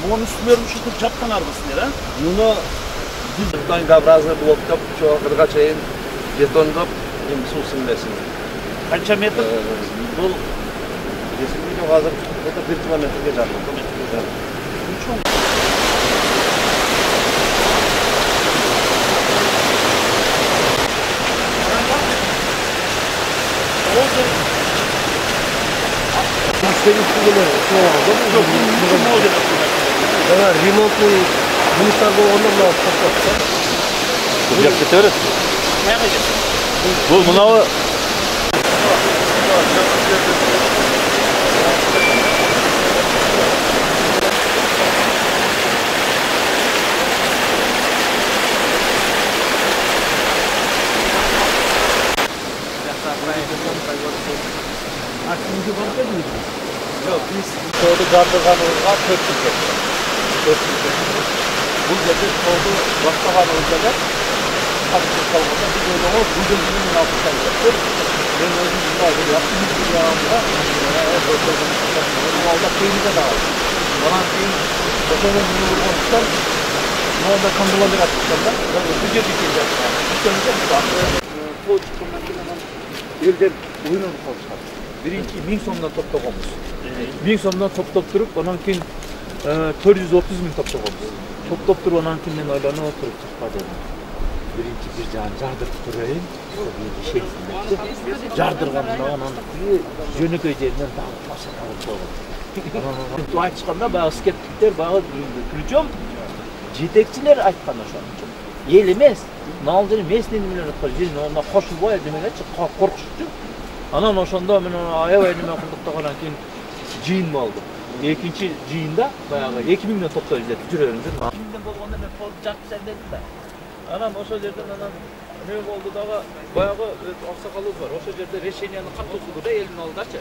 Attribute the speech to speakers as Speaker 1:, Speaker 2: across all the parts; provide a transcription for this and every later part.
Speaker 1: Bunun üstlerini şutup çapkanar mısın ya?
Speaker 2: Bunu biz gabrazını bloklap, çoğu kırga çayın betondap, su simlesin.
Speaker 1: Kaça metre?
Speaker 2: Bu kesinlikle hazır, bu da 1 kilometreye yakın. Remontlu жұмыстар болғанда мынау тоқтатса.
Speaker 3: Бұл жақ кетеді.
Speaker 1: Қаяққа кетті?
Speaker 3: Бұл мынауы
Speaker 2: Yok, biz soğudu gardırganımızga 4 yıl geçti. 4 yıl geçti. Bu gece soğudu başlaganımızda da kaçtı kalmada biz öyle o bu gecenin altından geçti. Ben özüm bunlardır yaptım. Bir yağımda Malda peynide de var. Bana peyn otomobil bunu vurmamışlar. Ne oldu kandıladır atmışlar. Bu gece dikeceğiz. Bu gece bu da. Soğuk çıkımdan gelen elden oyununu konuşlar. Birinci 1000 so'mdan to'plag'anmiz. 1000 so'mdan to'plab turib, ondan keyin 430 ming to'plag'anmiz. To'plab turib, ondan keyin men o'ylanib o'tirib chiqdim. Birinchi bir joyni jardirib turayin, ish etmoqchi. Jardirgandan ondan jo'nakay yerdan tag'ib boshqa qilib qo'ydim. To'y chiqqanda bayaq skeptiklar, bayaq prичем yetakchilar aytgan o'shani. El emas, noldir местный nimalar qilib, onda qo'shilboy demakchi, qo'rqishdi. Anan oşanda men ayab nima qildik degandan keyin jiyin oldu. Ikinci jiyinda bayağı 2000 dan to'ptab izletib juraveramiz. 2000 dan bo'lganda men qo'l jaqsan dedim-da. Anan o'sha yerdan anan nima bo'ldi daga bayağı oqsoqolimiz bor. O'sha yerda решенияны qattiq sudida elini oldachi.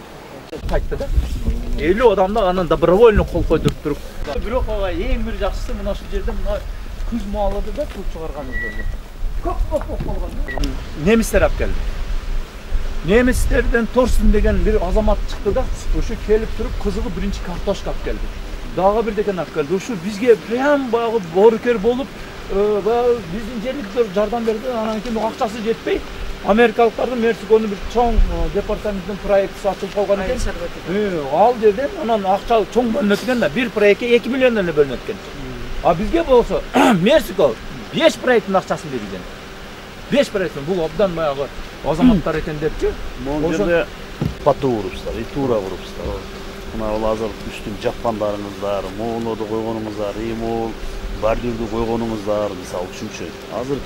Speaker 2: Qaytdi-da. 50 odamda anan добровольно qo'l qo'ydirib turib. Biroq eng bir yaxshisi mana shu yerda mana kuz muolada pul chiqarganimiz bo'ldi. Ko'p qolgan. Nemislar olib keldi. Nemislerden Torsun degen bir azamat çıktı da, şu kelip durup kızılı birinci kartoşka alıp geldi. Dağa bir degen alıp geldi. Şu bizge prem bağı borker bolup, bizim jelik jardan berdi. Anankin akçası jetpey. Amerikalıklardan Meksiko'nun bir çoğun departamentin proyektisi açılıp kalgan eken. Al dedim, anan akça çoğun bölünetken de bir proyekte 2 milyon lira bölünetken. Bizge bolsa Meksiko 5 proyektin akçasını verilgen. 5 proyektin bu obdan bayağı azamatlar eken derki.
Speaker 3: Monjerde patı vurupslar, itura vurupslar. Buna ol azır üstün Japanlarımızlar, Moğol'da koyğonumuzlar, Moğol, Bardür'de koyğonumuzlar, misal üçüncü. Hazır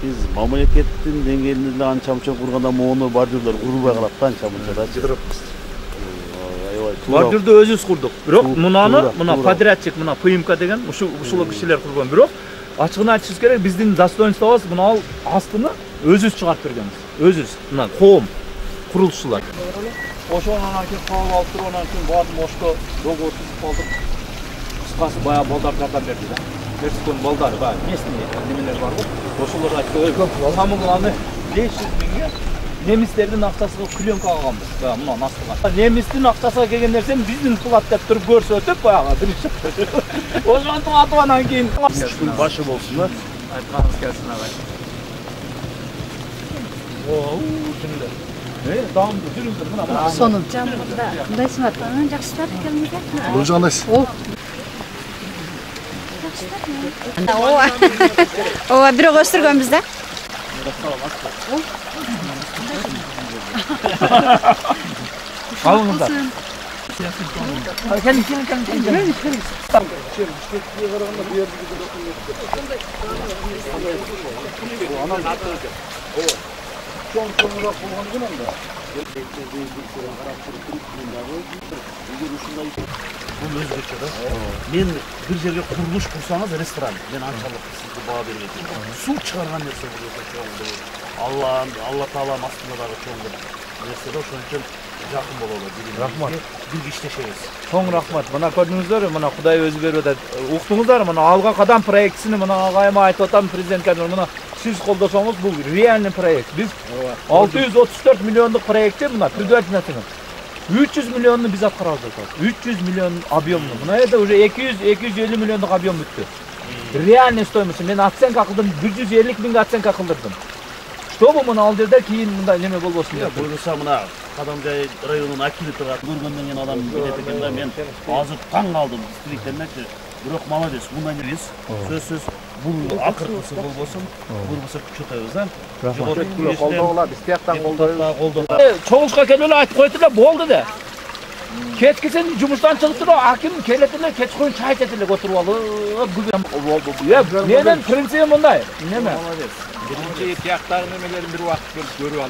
Speaker 3: biz mamlakettin dengeliyle ançamça kurganda Moğol'da Bardür'ler kurubay kalıp ançamça da çıkırıpız.
Speaker 1: Bardür'de özüz kurduk. Biroq muna подрядчик, muna PMK degen uşul kişiler kurgan. Biroq açığını açışız gerek bizden dostoynstvomuz buna al astını özüz çıkarıp bergenmiz. Özüz. Muna qo'm quruluşçular. Oşondan keyin qolib olib turib, ondan keyin bordim oshga do'g'ri tuzib qoldim. Qisqasi boya bolдар jardam berdi da. Meksiko'nun boldari bor, местный nimalar bor. Oşular aytdi, "Samim qiladi 500 mingga nemislerden akçasıga plyonka alganmiz." Bana buna nasıl var? Nemistin akçasıga kelgen nersen bizdin pul at dep turib ko'rsatib bayağı birinchi. Oşondan atvandan keyin
Speaker 3: başı bolsunlar.
Speaker 1: Aytqanınız kelsin agay. Şimdi. Tamam, жүріңдер мына.
Speaker 4: Соны қандайсың ата? Жақсылар келмейді.
Speaker 5: Бұл жағдайсың?
Speaker 4: Ооба, бирок өстүргөнбүз да.
Speaker 1: Алыңыздар. Келin. Çoğunlukla kullanılan da. Bu özgürçede. Men bir yerge kuruluş kursanız restoran. Ben ançalık sizge bağ bermeyeyim. Su çıkargan nerse burada. Allah Taala aslında da çoğunluk. Mesela şunun için yakın bolalar. Rahmat. Bir işleşeyiz. Çok rahmat. Bana gördünüzler mi? Bana Xuday özü berdi. Uqdыңыздар mı? Alga qadam proyektini bana ağayıma aytып atam prezidentке. Bana siz қолдасаңыз bu реальный проект. Biz 634 milyonluk proyekti buna предварительно. 300 milyonunu biz atkara aldık. 300 milyon объемну. Buna yerде уже 200-250 milyonluk объем бүтті. Реальный стоимость. Мен оценка кылдым, 150 миңге оценка кылдырдым. Чтобы муну ал жерде кийин мындай неме болбосун деп.
Speaker 3: Болмаса мына Кадамжай районунун акили турат. Көргөндөн кийин адам кетет экен да, мен азыр таң калдым. Стриктемекчи. Бирок молодец, мындай эмес. Сөзсүз бул акыркысы болбосун. Болбосо күч атабыз, а? Жогору
Speaker 2: колдогула, биз тияктан колдойбуз.
Speaker 1: Чогулушка келип эле айтып коет эле болду да. Кеткисин жумуштан чыгып туруп, аким келет эле, кечкурун чай ичет эле отуруп алып. Менин принцибим мындай. Неме?
Speaker 2: Биринчи тияктагы немелерин бир убакыт келип көрүп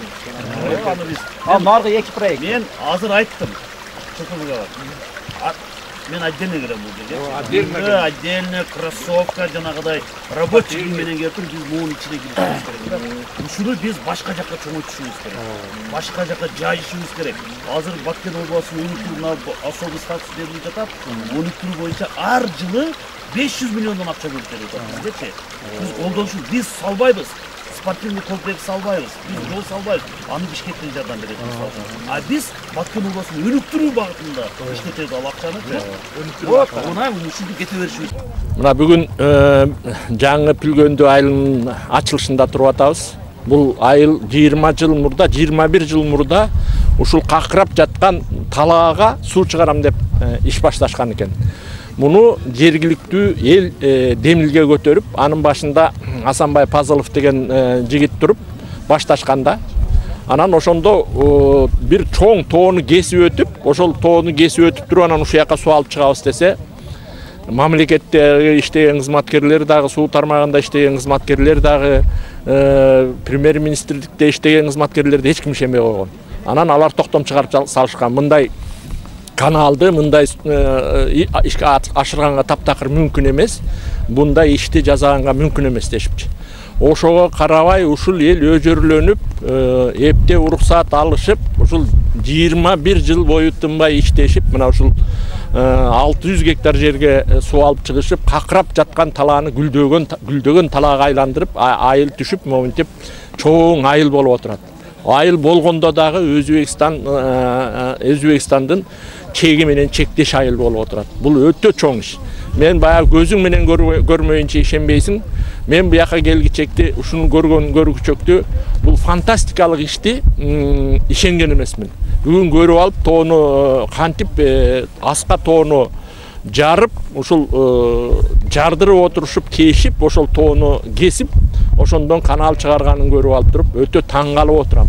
Speaker 2: алыңыз.
Speaker 1: Ал наргы 2 проект.
Speaker 3: Мен азыр айттым. Чокулга бар. Мен отдельно келем бул жерге. Отдельно кроссовка жанагыдай рабочий менен келип биз муун ичине киришибиз керек. Ушуну биз башка жакка чоңойтушубуз керек. Башка жакка жайышыбыз керек. Азыр Баткен областынын өнүктүрүүнүн особый статус деп жатат. Өнүктүрүү боюнча ар жылы 500 миллиондон акча бөлүп берет биздечи. Биз колдонушу, биз салбайбыз. Спортивный комплекс салбайбыз, биз жол салбайбыз, аны Бишкектен жардам беребиз. А биз Баткен областынын өнүктүрүү багытында иштетебиз ал акчаны. Өнүктүрүү. Мына ушуну кете беришибиз.
Speaker 5: Мына бүгүн жаңы Пүлгөндүү айылынын ачылышында туруп атабыз. Бул айыл 20 жыл мурда, 21 жыл мурда ушул какырап жаткан талаага суу чыгарам деп иш башташкан экен. Муну жергиликтүү эл демилге көтөрүп, анын башында Асанбай Пазылов деген жигит туруп башташканда, анан ошондо бир чоң тоону кесип өтүп, ошол тоону кесип өтүп туруп анан ушул жака суу алып чыгабыз десе, мамлекетте иштеген кызматкерлер дагы, суу тармагында иштеген кызматкерлер дагы, премьер-министрликте иштеген кызматкерлерди эч ким ишенбей койгон. Анан алар токтом чыгарып салышкан. Мындай каналды, мындай ишке ашырганга таптакыр мүмкүн эмес, мындай ишти жасаганга мүмкүн эмес дешипчи. Ошого карабай ушул эл өжөрлөнүп, эптеп уруксат алышып, ушул 21 жыл бою тынбай иштешип, мына ушул 600 гектар жерге суу алып чыгышып, какырап жаткан талааны гүлдөгөн талаага айландырып, айыл түшүп, моментип чоң айыл болуп отурат. Айыл болгондо дагы Өзбекстандын чеги менен чектеш айыл болуп отурат. Бул өтө чоң иш. Мен баягы көзүң менен көрмөйүнчө ишенбейсиң. Мен буяка келгичекти ушуну көргүчөктү бул фантастикалык ишти ишенген эмесмин. Бүгүн көрүп алып тоону кантип аска тоону жарып, ушул жардырып отурушуп, кешип, ошол тоону кесип, ошондон канал чыгарганын көрүп алып туруп, өтө таң калып отурам.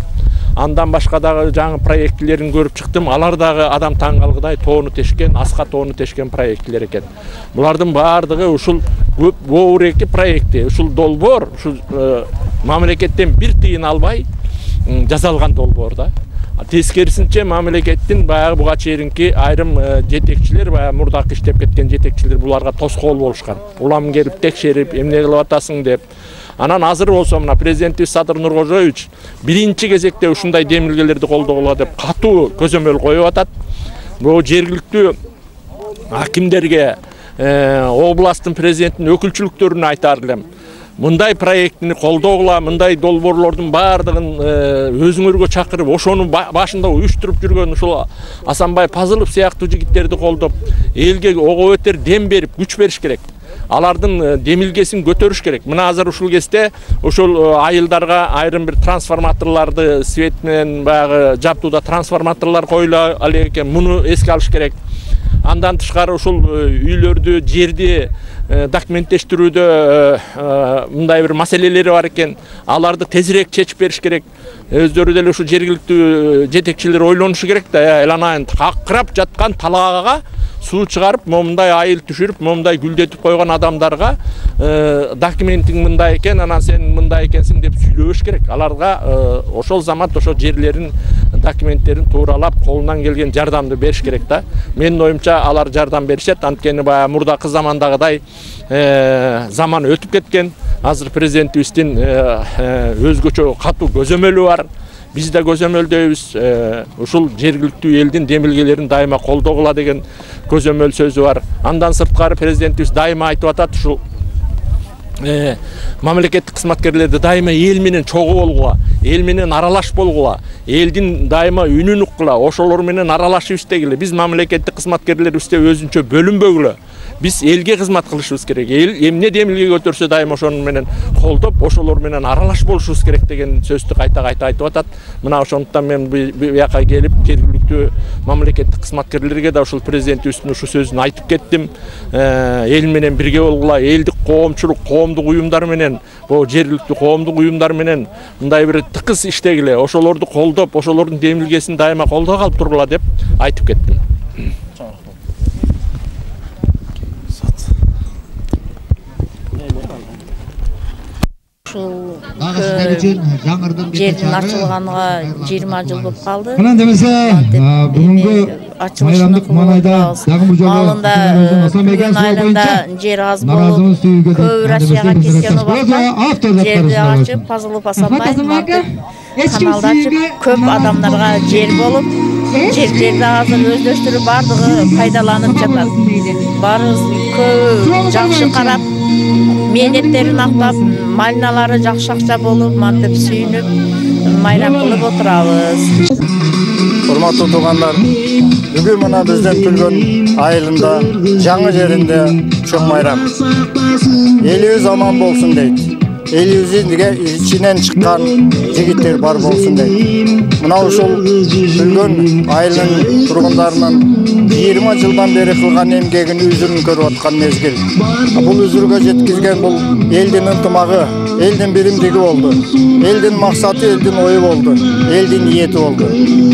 Speaker 5: Андан башка дагы жаңы проектилерин көрүп чыктым. Алар дагы адам таң калгыдай тоону тешкен, аска тоону тешкен проектилер экен. Булардын баардыгы ушул Боуреки проекти, ушул долбоор, ушул мамлекеттен бир тыйын албай жасалган долбоор да. Тескерисинче мамлекеттин баягы буга чейинки айрым жетекчилер, баягы мурдакы иштеп кеткен жетекчилер буларга тоскоол болушкан. Улам келип текшерип, эмне кылып атасың деп. Анан азыр болсо мына президентибиз Садыр Нуркожоевич биринчи кезекте ушундай демилгелерди колдогула деп катуу көзөмөл коюп атат. Бул жергиликтүү акимдерге, областтын президентинин өкүлчүлүктөрүнө айтар элем. Мындай проектини колдогула, мындай долбоорлордун баардыгын өзүңөргө чакырып, ошону башында уюштуруп жүргөн ушул Асанбай Пазылов сыяктуу жигиттерди колдоп, элге ого өтөр дем берип, күч бериш керек. Алардын демилгесин көтөрүш керек. Мына азыр ушул кезде ошол айылдарга айрым бир трансформаторларды свет менен баягы жаптууда трансформаторлор коюла экен. Муну эске алыш керек. Андан тышкары ушул үйлөрдү, жерди документтештирүүдө мындай бир маселелери бар экен. Аларды тезирээк чечип бериш керек. Өздөрү деле ушул жергиликтүү жетекчилер ойлонушу керек да. Эланайын какырап жаткан талаага суу чыгарып, момундай айыл түшүрүп, момундай гүлдетип койгон адамдарга документиң мындай экен, анан сен мындай экенсиң деп сүйлөбөш керек. Аларга ошол замат ошол жерлерин документтерин тууралап, колунан келген жардамды бериш керек да. Менин оюмча алар жардам беришет. Анткени баягы мурдакы замандагыдай заман өтүп кеткен. Азыр президентибиздин өзгөчө катуу көзөмөлү бар. Биз да көзөмөлдөйбүз. Ушул жергиликтүү элдин демилгелерин дайыма колдогула деген көзөмөл сөзү бар. Андан сырткары президентибиз дайыма айтып атат, ушул мамлекеттик кызматкерлерди дайыма эл менен чогуу болгула, эл менен аралаш болгула, элдин дайыма үнүн уккула, ошолор менен аралашып иштегиле. Биз мамлекеттик кызматкерлерибизде өзүнчө бөлүнбөгүлө. Биз элге кызмат кылышыбыз керек. Эл эмне демилге көтөрсө дайыма ошонун менен колдоп, ошолор менен аралаш болушубуз керек деген сөздү кайта айтып атат. Мына ошондуктан мен буяка келип, жергиликтүү мамлекеттик кызматкерлерге да ушул президентибиздин ушу сөзүн айтып кеттим. Эл менен бирге болгула, элдик коомчулук, коомдук уюмдар менен, бул жергиликтүү коомдук уюмдар менен мындай бир тыкыз иштегиле, ошолорду колдоп, ошолордун демилгесин дайыма колдоо калып тургула деп айтып кеттим.
Speaker 6: Жердин ачылганга 20 жыл болуп калды.
Speaker 7: Анан демесе, бүгүнкү майрамдык маанайда дагы бир жолу
Speaker 6: Aslanbeygan айылында жер аз болуп, көп Россияга кеткен убакта жерди ачып, Пазылов Асанбай каналда ачып, көп адамдарга жер болуп, жерлерди азыр өздөштүрүп бардыгы пайдаланып жатат. Барыбыз көп жакшы карап, мээнеттерин актап, малиналары жакшы акча болуп, мантип сүйүнүп, майрам кылып отурабыз.
Speaker 8: Урматтуу туугандар, бүгүн мына биздин Түлгөн айылында, жаңы жеринде чоң майрам. Элибиз аман болсун дейт. Элибиздин ичинен чыккан жигиттер бар болсун дейт. Мына ушул Түлгөн айылынын тургундарынын 20 жылдан бери кылган эмгегин үзүрүн көрүп аткан мезгил. Бул үзүргө жеткизген бул элдин ынтымагы, элдин биримдиги болду. Элдин максаты, элдин ою болду. Элдин ниети болду.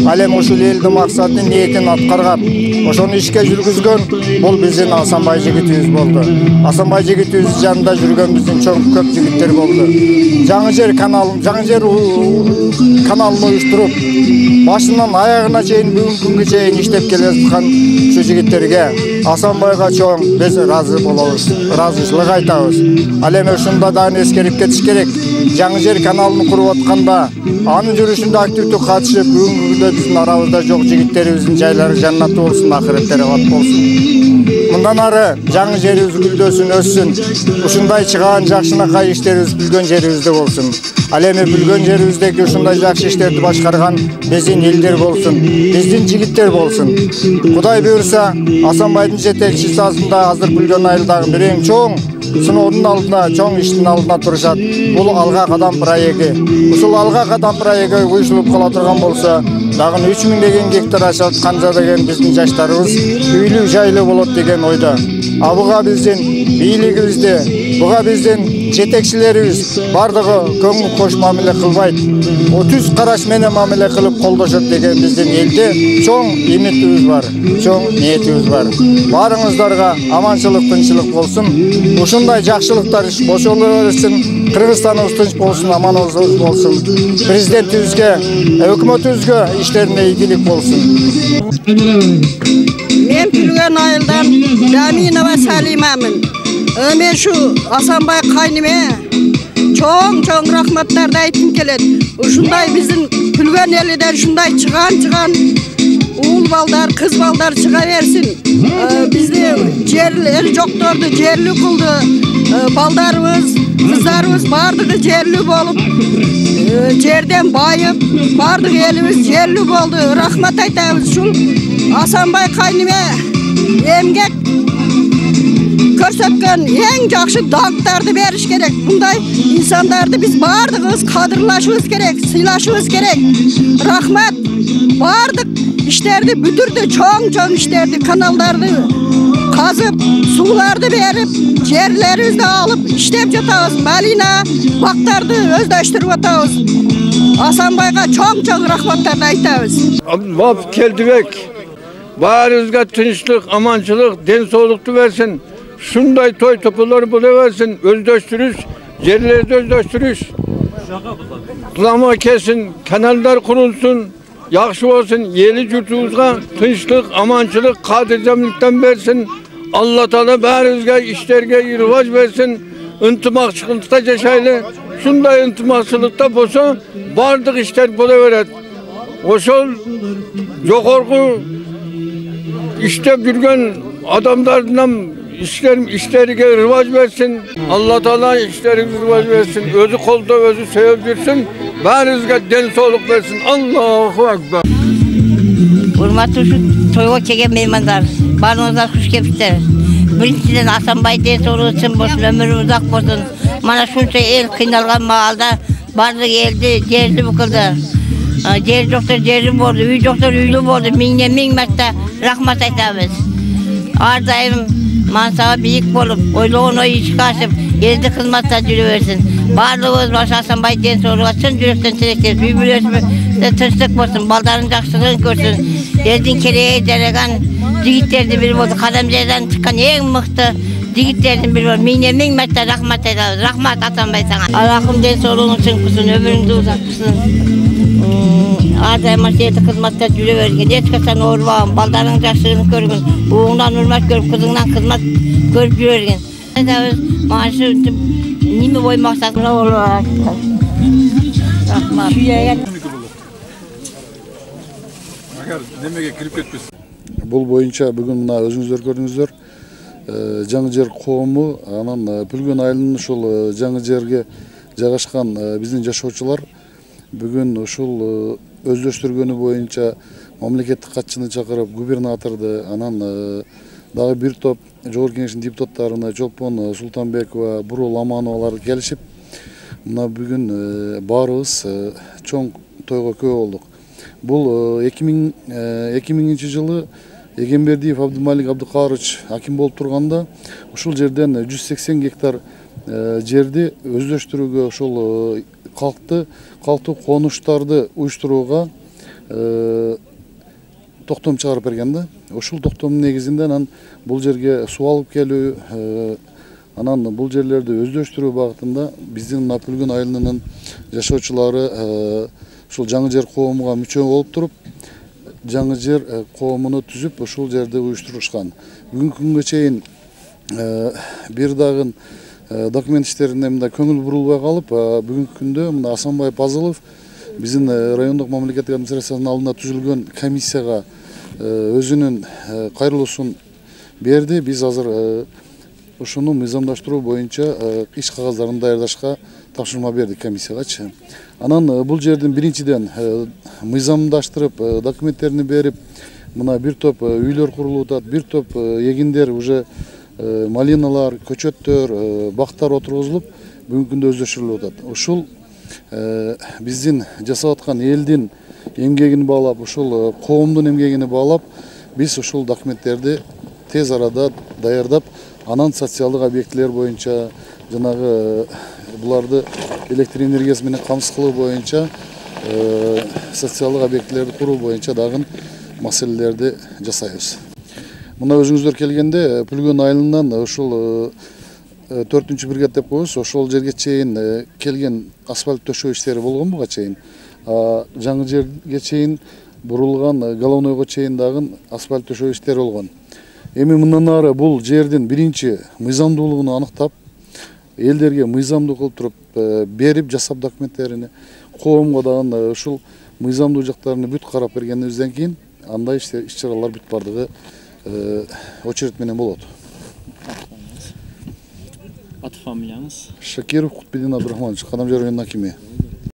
Speaker 8: Ал эми ушул элдин максатын, ниетин аткарган, ошону ишке жүргүзгөн бул биздин Асанбай жигитибиз болду. Асанбай жигитибиз жанында жүргөн биздин чоң көп жигиттер болду. Жаңы жер каналын уюштуруп, башынан аягына чейин бүгүнкү күнгө чейин иштеп келе жаткан şu жигиттерге Асанбайга чоң биз разы болобуз, разычылык айтабыз. Ал эми ушунда дагы эскерип кетиш керек. Жаңы жер каналын куруп атканда, анын жүрүшүндө активдүү катышып, бүгүнкү күндө биздин арабызда жок жигиттерибиздин жайлары жаннаты болсун, акыреттери кат болсун. Мындан ары жаңы жерибиз гүлдөсүн, өссүн. Ушундай чыгаан жакшынакай иштерибиз Бүлгөн жерибизде болсун. Ал эми Бүлгөн жерибиздеги ушундай жакшы иштерди башкарган биздин элдер болсун, биздин жигиттер болсун. Кудай буйрса, Асанбайдын жетекчиси азында азыр Бүлгөн айылдагы бир эң чоң сыноодун алдына, чоң иштин алдына турушат. Бул Алга кадам проекти. Ушул Алга кадам проекти уюштурулуп кала турган болсо, дагы 3000 деген гектар ашат канжа деген биздин жаштарыбыз үйлүү жайлуу болот деген ойдо. Буга биздин бийлигибизде, буга биздин жетекчилерибиз бардыгы көңүл кош мамиле кылбайт. 30 караш менен мамиле кылып колдошот деген биздин элде чоң үмүтүбүз бар, чоң ниетибиз бар. Барыңыздарга аманчылык, тынччылык болсун. Ушундай жакшылыктар бошоло берсин. Кыргызстаныбыз тынч болсун, аман болсун. Президентибизге, өкмөтүбүзгө иштерине ийгилик болсун.
Speaker 9: Мен Түлгөн айылдан Даминова Салимамын. Мен şu Асанбай кайныме чоң рахматтарды айтым келет. Ушундай биздин Түлгөн элиден ушундай чыган уул балдар, кыз балдар чыга берсин. Бизди жерлер жокторду жерлүү кылды. Балдарыбыз, кыздарыбыз бардыгы жерлүү болуп, жерден байып, бардык элибиз жерлүү болду. Рахмат айтабыз. Ушул Асанбай кайныме эмгек көрсөткөн эң жакшы даңктарды бериш керек. Мындай инсандарды биз бардыгыбыз кадырлашыбыз керек, сыйлашыбыз керек. Рахмат. Бардык иштерди бүтүрдү, чоң иштерди, каналдарды казып, сууларды берип, жерлерибизди алып иштеп жатабыз. Малина, бактарды өздөштүрүп атабыз. Асанбайга чоң рахматтарды айтабыз.
Speaker 8: Абдуллах Келдибек баарыбызга тынчтык, аманчылык, ден соолукту берсин. Şunday toy topuları buluversin, özdeştiriş, yerlerde özdeştiriş. Kulama kesin, kanallar kurulsun, yakşı olsun, yeli yurtumuzga tınçlık, amançılık, kadircemlikten versin. Allah Teala bärizge, işlerge rivaç versin, ıntımakçılıkta yaşaylı. Şunday ıntımakçılıkta bolsa, bardık işler buluveret. Oşol, jokorku, işte yürgen adamlardan işlerine rivaç versin. Allah Teala işlerine rivaç versin. Özü kolda, özü sevip girsin.
Speaker 10: Bärizge den soğuk versin. Allahu Ekber.
Speaker 11: Hurmatlı şu toyga kelgen mehmanlar, barыңızlar hoş kelipsizler. Birinciden Asanbay den soğuk için bolsun, ömürü uzak bolsun. Mana şuncha el kıynalgan maalda barlık eldi, jerdi bukıldı. Jer joktor jeri boldu, uy joktor uyluu boldu. Ming mertte rahmat aytabız. Ar daim mansaga biyik bolup, oyloğun oy işe aşıp, eldi hizmatda jürüversin. Barlığımız başı Asanbay den soğuk açın, yürekten tilekler. Büyülüsü tırstıq bolsun, baldarın jakşılığın görsün. Eldin kereğe deregan jigitlerdi biri boldu. Kadamjerden çıkan en mıhtı jigitlerden biri boldu. Ming mertte rahmat aytabız. Rahmat Asanbay sana. Allah'ım den soğuğun için kusun, ömrüngde uzak kusun. Arda maşiyeti hizmatta jürüvergin. Hiç kaçan oğurvağın, baldarın jakşılığını görgün. Uğundan hürmet görüp, kızından hizmat görüp jürüvergin. Maaşı nimi boy maksatına olur. Rahmat.
Speaker 10: Немеге кирип кетпесин.
Speaker 12: Бул боюнча бүгүн мына өзүңүздөр көрдүңүздөр. Жаңы жер коому анан Пүлгөн айылынын ушул жаңы жерге жайгашкан биздин жашоочулар бүгүн ушул өздөштүргөнү боюнча мамлекеттик катчыны чакырып, губернаторду, анан дагы бир топ Жогорку Кеңештин депутаттарына Чолпон Султанбекова, Бурул Амановалар келишип, мына бүгүн баарыбыз чоң тойго күбө болдук. Бул 2000 жылы Эгембердиев Абдымалик Абдыкарович аким болуп турганда ушул жерден 180 гектар жерди өздөштүрүүгө, ушул калктуу конуштарды уюштурууга токтом чыгарып берген да. Ушул токтомдун негизинде анан бул жерге суу алып келүү, анан бул жерлерди өздөштүрүү багытында биздин Пүлгөн айылынын жашоочулары ушул жаңы жер коомуга мүчө болуп туруп, жаңы жер коомуну түзүп, ушул жерди уюштурушкан. Бүгүнкү күнгө чейин бир дагы документ иштерине мындай көңүл бурулбай калып, бүгүнкү күндө мына Асанбай Пазылов биздин райондук мамлекеттик администрациянын алдында түзүлгөн комиссияга өзүнүн кайрылуусун берди. Биз азыр ушуну мыйзамдаштыруу боюнча иш кагаздарын даярдашка тапшырма бердик комиссиягачы. Анан бул жердин биринчиден мыйзамдаштырып, документтерин берип, мына бир топ үйлөр курулуп атат, бир топ эгиндер уже малиналар, көчөттөр, бактар отургузулуп, бүгүнкү күндө өздөштүрүлүп атат. Ушул биздин жасап аткан элдин эмгегин баалап, ушул коомдун эмгегини баалап, биз ушул документтерди тез арада даярдап, анан социалдык объектилер боюнча, жанагы буларды электр энергиясы менен камсыз кылуу боюнча, социалдык объектилерди куруу боюнча дагы маселелерди жасайбыз. Мына өзүңүздөр келгенде Пүлгөн айылынан ушул 4-бригада деп коебуз, ошол жерге чейин келген асфальт төшөө иштери болгон буга чейин. Жаңы жерге чейин бурулган головнойго чейин дагы асфальт төшөө иштери болгон. Эми мындан ары бул жердин биринчи мыйзамдуулугун аныктап, элдерге мыйзамдуу кылып туруп берип, жасап документтерини, коомго дагы ушул мыйзамдуу жактарын бүт карап бергенден кийин андай иш-чаралар бүт бардыгы очередь менен болот.
Speaker 2: Аты фамилияңыз?
Speaker 12: Шакиров Кутбедин Абдрахманович, Кадамжар районунун акими.